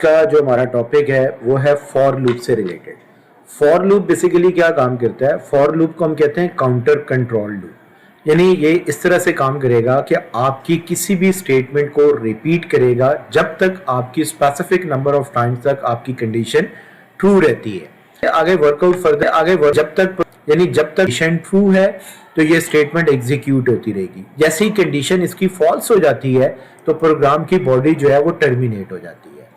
का जो हमारा टॉपिक है वो है फॉर लूप से रिलेटेड। फॉर लूप बेसिकली क्या काम करता है? फॉर लूप को हम कहते हैं काउंटर कंट्रोल लूप। यानी ये इस तरह से काम करेगा कि आपकी किसी भी स्टेटमेंट को रिपीट करेगा जब तक आपकी स्पेसिफिक नंबर ऑफ टाइम्स तक आपकी कंडीशन ट्रू रहती है। आगे वर्कआउट फर्दर जब तक कंडीशन ट्रू है तो ये स्टेटमेंट एग्जीक्यूट होती रहेगी। जैसे ही कंडीशन इसकी फॉल्स हो जाती है तो प्रोग्राम की बॉडी जो है वो टर्मिनेट हो जाती है।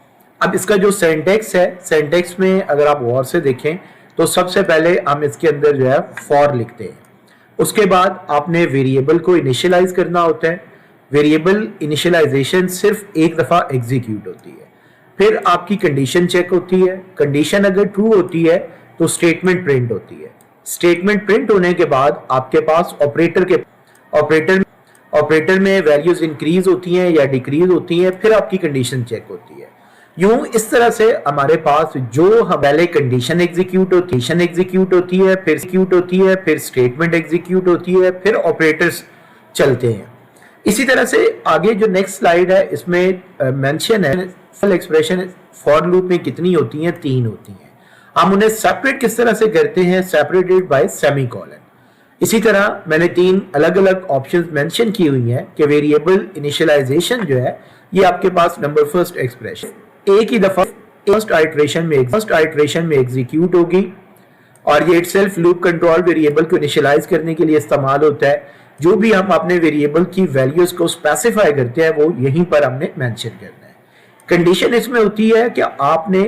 अब इसका जो सिंटैक्स है, सिंटैक्स में अगर आप गौर से देखें तो सबसे पहले हम इसके अंदर जो है फॉर लिखते हैं। उसके बाद आपने वेरिएबल को इनिशियलाइज करना होता है। वेरिएबल इनिशियलाइजेशन सिर्फ एक दफा एग्जीक्यूट होती है। फिर आपकी कंडीशन चेक होती है। कंडीशन अगर ट्रू होती है तो स्टेटमेंट प्रिंट होती है। स्टेटमेंट प्रिंट होने के बाद आपके पास ऑपरेटर में वैल्यूज इंक्रीज होती हैं या डिक्रीज होती हैं। फिर आपकी कंडीशन चेक होती है। यूं इस तरह से हमारे पास जो पहले कंडीशन एग्जीक्यूट होती है, फिर स्टेटमेंट एग्जीक्यूट होती है, फिर ऑपरेटर्स चलते हैं। इसी तरह से आगे जो नेक्स्ट स्लाइड है इसमें मेंशन है एक्सप्रेशन फॉर लूप में कितनी होती हैं? 3 होती हैं। हम उन्हें सेपरेट किस तरह से करते हैं? Separated by semicolon. इसी तरह मैंने 3 अलग अलग ऑप्शंस मेंशन की हुई हैं कि वेरिएबल इनिशियलाइजेशन जो है ये आपके पास नंबर फर्स्ट एक्सप्रेशन एक ही दफा फर्स्ट आइटरेशन में एग्जीक्यूट होगी और ये इटसेल्फ लूप कंट्रोल वेरिएबल को इनिशियलाइज करने के लिए इस्तेमाल होता है। जो भी हम अपने वेरिएबल की वैल्यूज को स्पेसिफाई करते हैं वो यहीं पर हमने मेंशन करना है। कंडीशन इसमें होती है कि आपने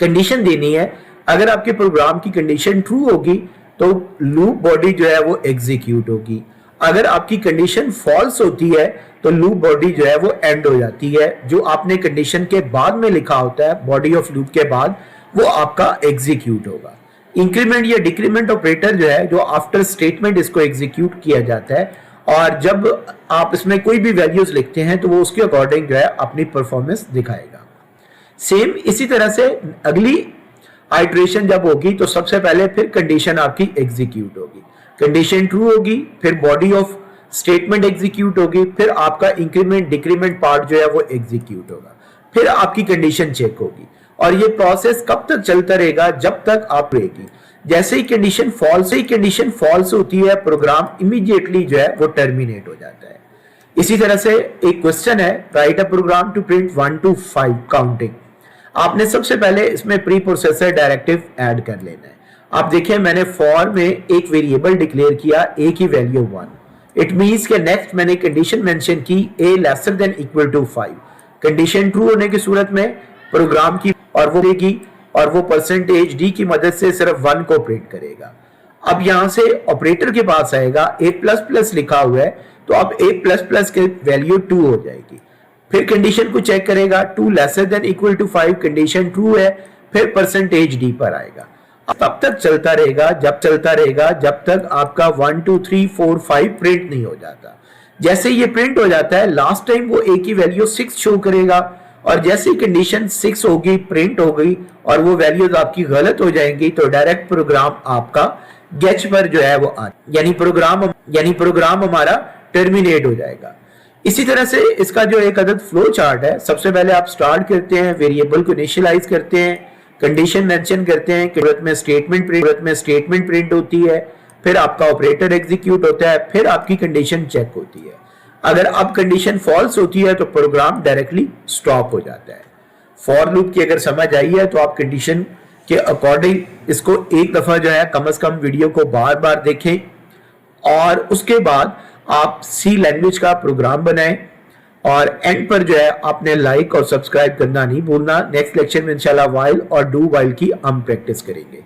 कंडीशन देनी है। अगर आपके प्रोग्राम की कंडीशन ट्रू होगी तो लूप बॉडी जो है वो एग्जीक्यूट होगी। अगर आपकी कंडीशन फॉल्स होती है तो लूप बॉडी जो है वो एंड हो जाती है। जो आपने कंडीशन के बाद में लिखा होता है बॉडी ऑफ लूप के बाद वो आपका एग्जीक्यूट होगा। इंक्रीमेंट या डिक्रीमेंट ऑपरेटर जो है जो आफ्टर स्टेटमेंट इसको एग्जीक्यूट किया जाता है और जब आप इसमें कोई भी वैल्यूज लिखते हैं तो वो उसके अकॉर्डिंग जो है अपनी परफॉर्मेंस दिखाएगा। सेम इसी तरह से अगली आइटरेशन जब होगी तो सबसे पहले फिर कंडीशन आपकी एग्जीक्यूट होगी। कंडीशन ट्रू होगी, फिर बॉडी ऑफ स्टेटमेंट एग्जीक्यूट होगी, फिर आपका इंक्रीमेंट डिक्रीमेंट पार्ट जो है वो एग्जीक्यूट होगा, फिर आपकी कंडीशन चेक होगी। और ये प्रोसेस कब तक चलता रहेगा? जब तक आप रहेगी। जैसे ही कंडीशन फॉल्स होती है प्रोग्राम इमीडिएटली जो है वो टर्मिनेट हो जाता है। इसी तरह से एक क्वेश्चन है, write a program to print 1 to 5 counting. आपने सबसे पहले इसमें प्री प्रोसेसर डायरेक्टिव ऐड कर लेना है। आप देखिए मैंने फॉर में एक वेरिएबल डिक्लेयर किया a की वैल्यू 1। इट मींस के नेक्स्ट मैंने कंडीशन मेंशन की a lesser than equal to 5। Condition true होने की सूरत में प्रोग्राम की और वो देगी और वो परसेंटेज d की मदद से सिर्फ 1 को प्रिंट करेगा। अब यहां से ऑपरेटर के पास आएगा a++ लिखा हुआ है तो अब a++ के वैल्यू 2 हो जाएगी। फिर कंडीशन को चेक करेगा 2 lesser than equal to 5, condition true है, फिर परसेंटेज d पर आएगा। तब तक चलता रहेगा जब तक आपका 1 2 3 4 5 प्रिंट नहीं हो जाता। जैसे ये प्रिंट हो जाता है लास्ट टाइम वो a की वैल्यू 6 शो करेगा और जैसे ही कंडीशन 6 होगी प्रिंट हो गई और वो वैल्यूज आपकी गलत हो जाएंगी तो डायरेक्ट प्रोग्राम आपका गेच पर जो है वो यानी प्रोग्राम हमारा टर्मिनेट हो जाएगा। इसी तरह से इसका जो एक अदद फ्लो चार्ट है, सबसे पहले आप स्टार्ट करते हैं, वेरिएबल को इनिशियलाइज करते हैं, कंडीशन मेंशन करते हैं, सूरत में स्टेटमेंट प्रिंट होती है, फिर आपका ऑपरेटर एग्जीक्यूट होता है, फिर आपकी कंडीशन चेक होती है। अगर अब कंडीशन फॉल्स होती है तो प्रोग्राम डायरेक्टली स्टॉप हो जाता है। फॉर लूप की अगर समझ आई है तो आप कंडीशन के अकॉर्डिंग इसको एक दफा जो है कम से कम वीडियो को बार बार देखें और उसके बाद आप सी लैंग्वेज का प्रोग्राम बनाएं और एंड पर जो है आपने लाइक और सब्सक्राइब करना नहीं भूलना। नेक्स्ट लेक्चर में इंशाल्लाह वाइल और डू वाइल की हम प्रैक्टिस करेंगे।